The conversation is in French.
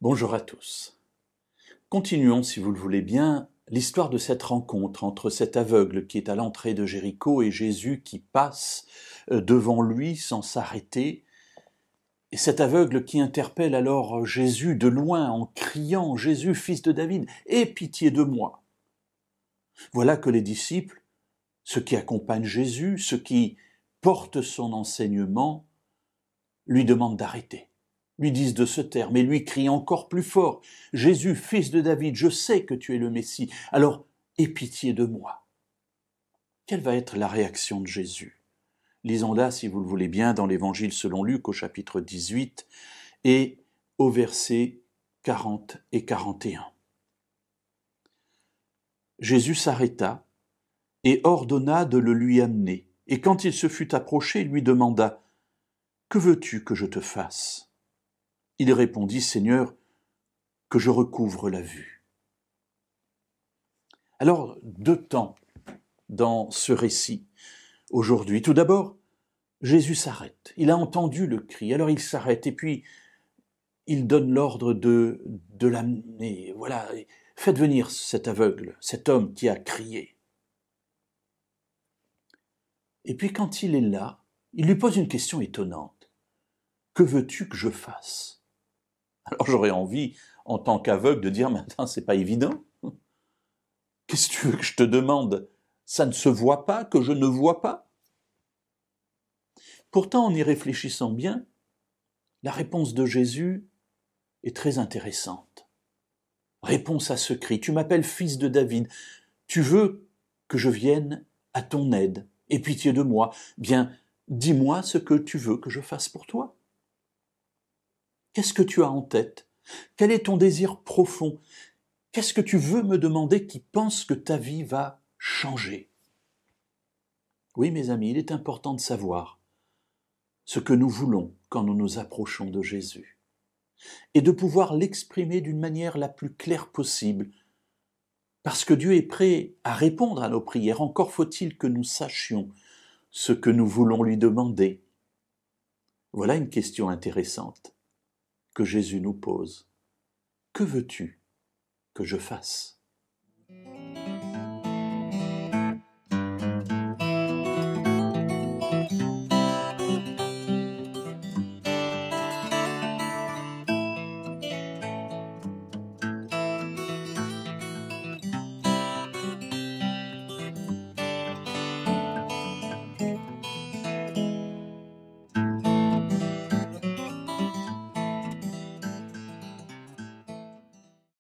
Bonjour à tous. Continuons, si vous le voulez bien, l'histoire de cette rencontre entre cet aveugle qui est à l'entrée de Jéricho et Jésus qui passe devant lui sans s'arrêter. Et cet aveugle qui interpelle alors Jésus de loin en criant « Jésus, fils de David, aie pitié de moi !» Voilà que les disciples, ceux qui accompagnent Jésus, ceux qui portent son enseignement, lui demandent d'arrêter. Lui disent de se taire, mais lui crie encore plus fort « Jésus, fils de David, je sais que tu es le Messie, alors aie pitié de moi !» Quelle va être la réaction de Jésus? Lisons-la, si vous le voulez bien, dans l'Évangile selon Luc au chapitre 18 et au verset 40 et 41. Jésus s'arrêta et ordonna de le lui amener. Et quand il se fut approché, il lui demanda « Que veux-tu que je te fasse ?» Il répondit « Seigneur, que je recouvre la vue. » Alors, deux temps dans ce récit aujourd'hui. Tout d'abord, Jésus s'arrête. Il a entendu le cri, alors il s'arrête et puis il donne l'ordre de l'amener. Voilà, faites venir cet aveugle, cet homme qui a crié. Et puis quand il est là, il lui pose une question étonnante. Que veux-tu que je fasse ? Alors j'aurais envie, en tant qu'aveugle, de dire, mais attends, c'est pas évident. Qu'est-ce que tu veux que je te demande ? Ça ne se voit pas, que je ne vois pas ? Pourtant, en y réfléchissant bien, la réponse de Jésus est très intéressante. Réponse à ce cri, tu m'appelles fils de David, tu veux que je vienne à ton aide, aie pitié de moi, bien, dis-moi ce que tu veux que je fasse pour toi. Qu'est-ce que tu as en tête ? Quel est ton désir profond ? Qu'est-ce que tu veux me demander qui pense que ta vie va changer ? Oui, mes amis, il est important de savoir ce que nous voulons quand nous nous approchons de Jésus et de pouvoir l'exprimer d'une manière la plus claire possible, parce que Dieu est prêt à répondre à nos prières. Encore faut-il que nous sachions ce que nous voulons lui demander. Voilà une question intéressante que Jésus nous pose. Que veux-tu que je fasse ?